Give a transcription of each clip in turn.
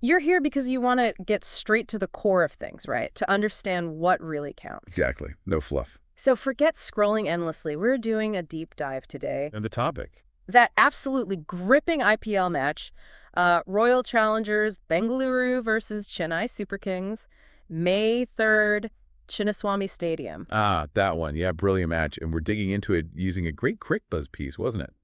You're here because you want to get straight to the core of things, right? To understand what really counts. Exactly. No fluff. So forget scrolling endlessly. We're doing a deep dive today. And the topic. That absolutely gripping IPL match, Royal Challengers Bengaluru versus Chennai Super Kings, May 3rd, Chinnaswamy Stadium. Ah, that one. Yeah, brilliant match. And we're digging into it using a great CrickBuzz piece, wasn't it?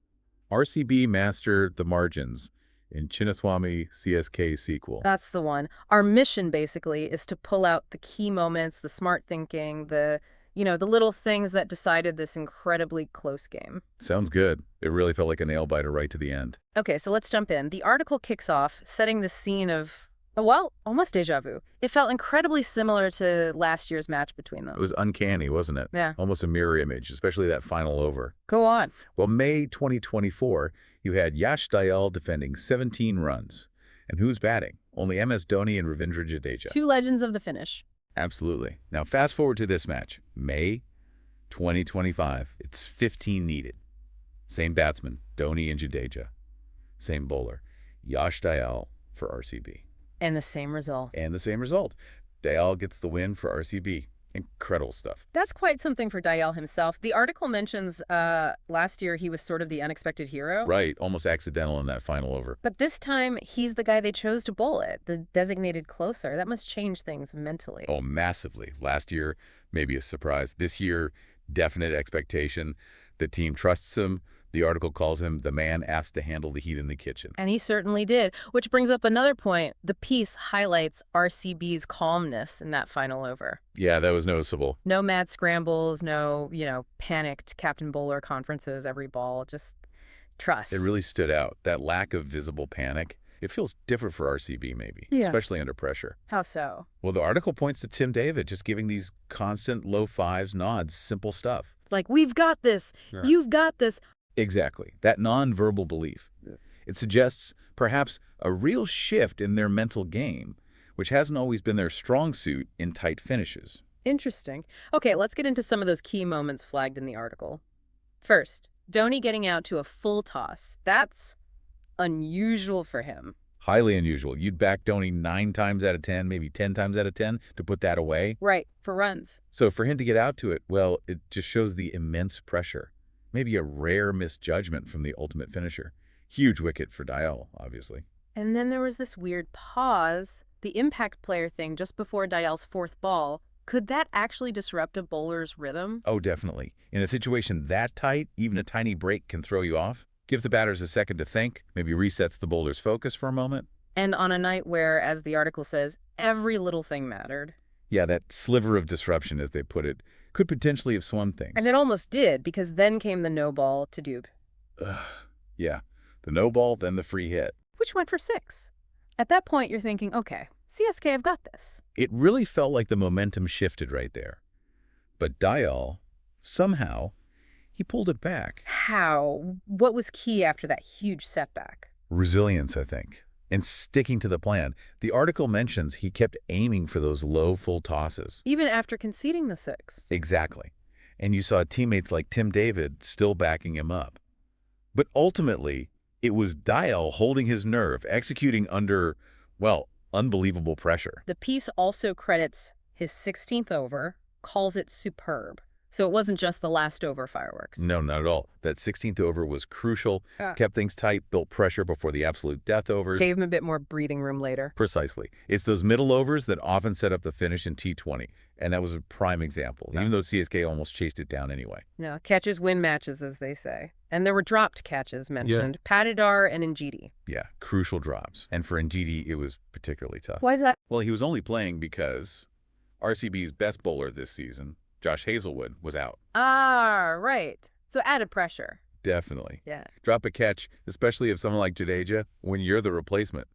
RCB mastered the margins in Chinnaswamy CSK sequel. That's the one. Our mission, basically, is to pull out the key moments, the smart thinking, the little things that decided this incredibly close game. Sounds good. It really felt like a nail-biter right to the end. Okay, so let's jump in. The article kicks off, setting the scene of, well, almost deja vu. It felt incredibly similar to last year's match between them. It was uncanny, wasn't it? Yeah. Almost a mirror image, especially that final over. Go on. Well, May 2024, you had Yash Dayal defending 17 runs. And who's batting? Only MS Dhoni and Ravindra Jadeja. Two legends of the finish. Absolutely. Now, fast forward to this match. May 2025. It's 15 needed. Same batsman, Dhoni and Jadeja. Same bowler, Yash Dayal for RCB. And the same result. And the same result. Dayal gets the win for RCB. Incredible stuff. That's quite something for Dayal himself. The article mentions last year he was sort of the unexpected hero. Right, almost accidental in that final over. But this time, he's the guy they chose to bowl it, the designated closer. That must change things mentally. Oh, massively. Last year, maybe a surprise. This year, definite expectation. The team trusts him. The article calls him the man asked to handle the heat in the kitchen. And he certainly did, which brings up another point. The piece highlights RCB's calmness in that final over. Yeah, that was noticeable. No mad scrambles, no, panicked captain bowler conferences every ball, just trust. It really stood out. That lack of visible panic. It feels different for RCB maybe, especially under pressure. How so? Well, the article points to Tim David just giving these constant low fives, nods, simple stuff. Like, we've got this, you've got this. Exactly. That non-verbal belief. Yeah. It suggests perhaps a real shift in their mental game, which hasn't always been their strong suit in tight finishes. Interesting. Okay, let's get into some of those key moments flagged in the article. First, Dhoni getting out to a full toss. That's unusual for him. Highly unusual. You'd back Dhoni 9 times out of 10, maybe 10 times out of 10 to put that away. Right, for runs. So for him to get out to it, well, it just shows the immense pressure. Maybe a rare misjudgment from the ultimate finisher. Huge wicket for Dayal, obviously. And then there was this weird pause, the impact player thing just before Dayal's fourth ball. Could that actually disrupt a bowler's rhythm? Oh, definitely. In a situation that tight, even a tiny break can throw you off. Gives the batters a second to think, maybe resets the bowler's focus for a moment. And on a night where, as the article says, every little thing mattered. Yeah, that sliver of disruption, as they put it, could potentially have swung things. And it almost did, because then came the no ball to Dube. Yeah, the no ball, then the free hit. Which went for 6. At that point, you're thinking, okay, CSK have got this. It really felt like the momentum shifted right there. But Dayal, somehow, he pulled it back. How? What was key after that huge setback? Resilience, I think. And sticking to the plan. The article mentions he kept aiming for those low, full tosses. Even after conceding the 6. Exactly. And you saw teammates like Tim David still backing him up. But ultimately, it was Dayal holding his nerve, executing under, well, unbelievable pressure. The piece also credits his 16th over, calls it superb. So it wasn't just the last over fireworks. No, not at all. That 16th over was crucial, kept things tight, built pressure before the absolute death overs. Gave him a bit more breathing room later. Precisely. It's those middle overs that often set up the finish in T20, and that was a prime example, even though CSK almost chased it down anyway. No, catches win matches, as they say. And there were dropped catches mentioned, Patidar and Njidi. Yeah, crucial drops. And for Njidi, it was particularly tough. Why is that? Well, he was only playing because RCB's best bowler this season, Josh Hazelwood, was out. Ah, right. So added pressure. Definitely. Yeah. Drop a catch, especially if someone like Jadeja, when you're the replacement.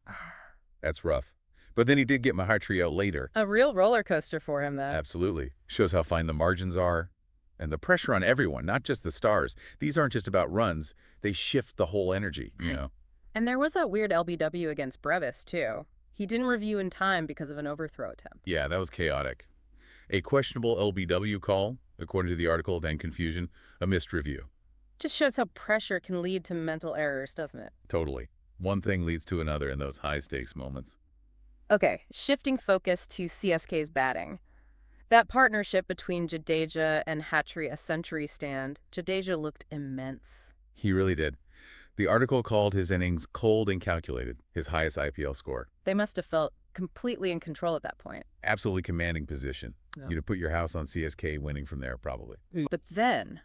That's rough. But then he did get Mahartri out later. A real roller coaster for him, that. Absolutely. Shows how fine the margins are. And the pressure on everyone, not just the stars. These aren't just about runs. They shift the whole energy, And there was that weird LBW against Brevis, too. He didn't review in time because of an overthrow attempt. Yeah, that was chaotic. A questionable LBW call, according to the article, then confusion, a missed review. Just shows how pressure can lead to mental errors, doesn't it? Totally. One thing leads to another in those high-stakes moments. Okay, shifting focus to CSK's batting. That partnership between Jadeja and Hatchery a century stand, Jadeja looked immense. He really did. The article called his innings cold and calculated, his highest IPL score. They must have felt completely in control at that point. Absolutely commanding position. Yeah. You'd have put your house on CSK winning from there, probably. But then,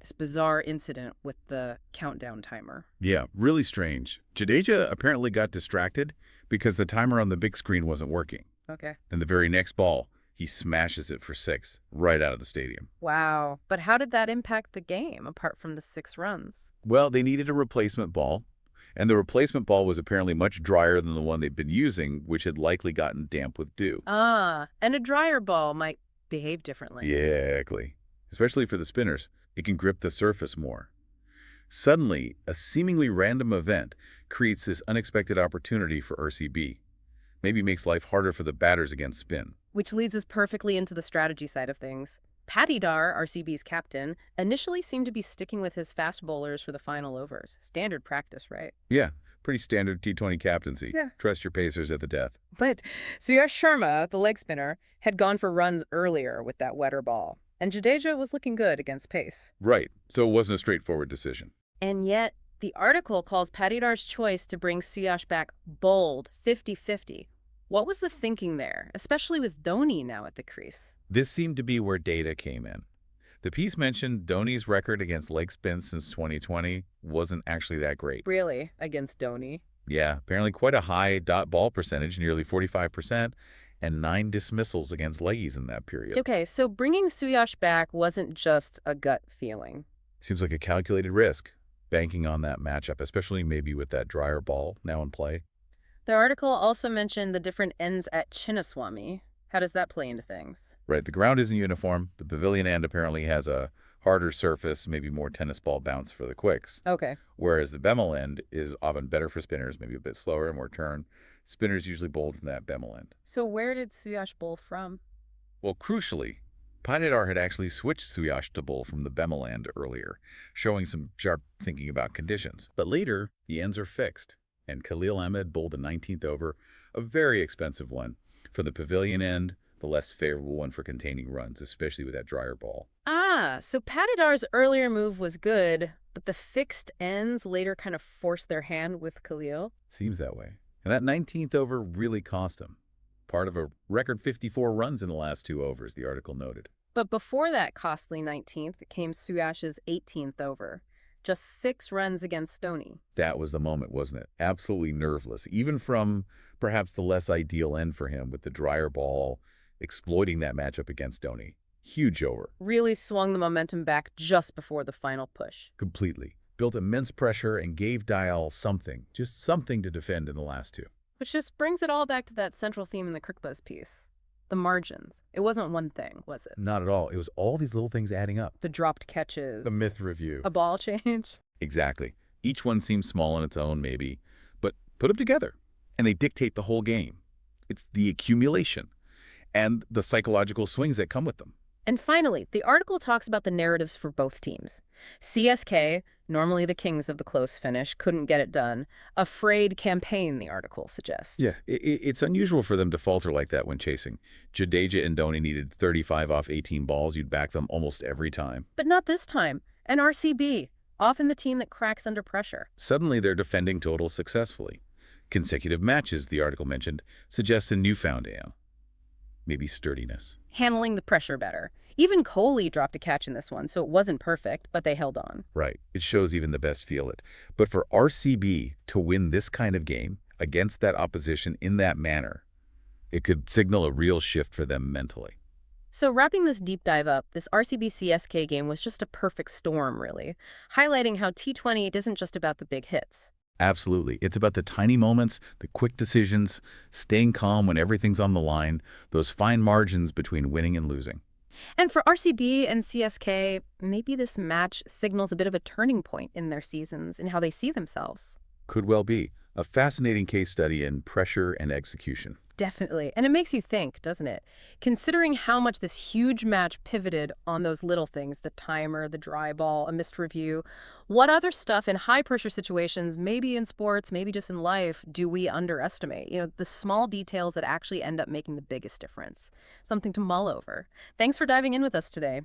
this bizarre incident with the countdown timer. Yeah, really strange. Jadeja apparently got distracted because the timer on the big screen wasn't working. Okay. And the very next ball, he smashes it for 6, right out of the stadium. Wow. But how did that impact the game, apart from the 6 runs? Well, they needed a replacement ball, and the replacement ball was apparently much drier than the one they'd been using, which had likely gotten damp with dew. Ah, and a drier ball might behave differently. Yeah, exactly. Especially for the spinners. It can grip the surface more. Suddenly, a seemingly random event creates this unexpected opportunity for RCB. Maybe makes life harder for the batters against spin. Which leads us perfectly into the strategy side of things. Patidar, RCB's captain, initially seemed to be sticking with his fast bowlers for the final overs. Standard practice, right? Yeah, pretty standard T20 captaincy. Yeah. Trust your pacers at the death. But Suyash Sharma, the leg spinner, had gone for runs earlier with that wetter ball. And Jadeja was looking good against pace. Right, so it wasn't a straightforward decision. And yet, the article calls Patidar's choice to bring Suyash back bold, 50-50. What was the thinking there, especially with Dhoni now at the crease? This seemed to be where data came in. The piece mentioned Dhoni's record against leg spin since 2020 wasn't actually that great. Really? Against Dhoni? Yeah, apparently quite a high dot ball percentage, nearly 45%, and 9 dismissals against leggies in that period. Okay, so bringing Suyash back wasn't just a gut feeling. Seems like a calculated risk, banking on that matchup, especially maybe with that drier ball now in play. The article also mentioned the different ends at Chinnaswamy. How does that play into things? Right, the ground isn't uniform. The pavilion end apparently has a harder surface, maybe more tennis ball bounce for the quicks. Okay. Whereas the Bemmel end is often better for spinners, maybe a bit slower, more turn. Spinners usually bowled from that Bemmel end. So where did Suyash bowl from? Well, crucially, Patidar had actually switched Suyash to bowl from the Bemmel end earlier, showing some sharp thinking about conditions. But later, the ends are fixed, and Khalil Ahmed bowled the 19th over, a very expensive one, for the pavilion end, the less favorable one for containing runs, especially with that drier ball. Ah, so Patidar's earlier move was good, but the fixed ends later kind of forced their hand with Khalil? Seems that way. And that 19th over really cost him. Part of a record 54 runs in the last 2 overs, the article noted. But before that costly 19th came Suyash's 18th over. Just 6 runs against Dhoni. That was the moment, wasn't it? Absolutely nerveless, even from perhaps the less ideal end for him with the drier ball exploiting that matchup against Dhoni. Huge over. Really swung the momentum back just before the final push. Completely. Built immense pressure and gave Dial something, just something to defend in the last 2. Which just brings it all back to that central theme in the CricBuzz piece. The margins. It wasn't one thing, was it? Not at all. It was all these little things adding up. The dropped catches. The myth review. A ball change. Exactly. Each one seems small on its own, maybe, but put them together, and they dictate the whole game. It's the accumulation and the psychological swings that come with them. And finally, the article talks about the narratives for both teams. CSK, normally the kings of the close finish, couldn't get it done. A frayed campaign, the article suggests. Yeah, it's unusual for them to falter like that when chasing. Jadeja and Dhoni needed 35 off 18 balls. You'd back them almost every time. But not this time. And RCB, often the team that cracks under pressure. Suddenly, they're defending totals successfully. Consecutive matches, the article mentioned, suggests a newfound aim. Maybe sturdiness. Handling the pressure better. Even Kohli dropped a catch in this one, so it wasn't perfect, but they held on. Right. It shows even the best feel it. But for RCB to win this kind of game against that opposition in that manner, it could signal a real shift for them mentally. So wrapping this deep dive up, this RCB-CSK game was just a perfect storm, really, highlighting how T20 isn't just about the big hits. Absolutely. It's about the tiny moments, the quick decisions, staying calm when everything's on the line, those fine margins between winning and losing. And for RCB and CSK, maybe this match signals a bit of a turning point in their seasons, in how they see themselves. Could well be. A fascinating case study in pressure and execution. Definitely. And it makes you think, doesn't it? Considering how much this huge match pivoted on those little things, the timer, the dry ball, a missed review, what other stuff in high-pressure situations, maybe in sports, maybe just in life, do we underestimate? The small details that actually end up making the biggest difference. Something to mull over. Thanks for diving in with us today.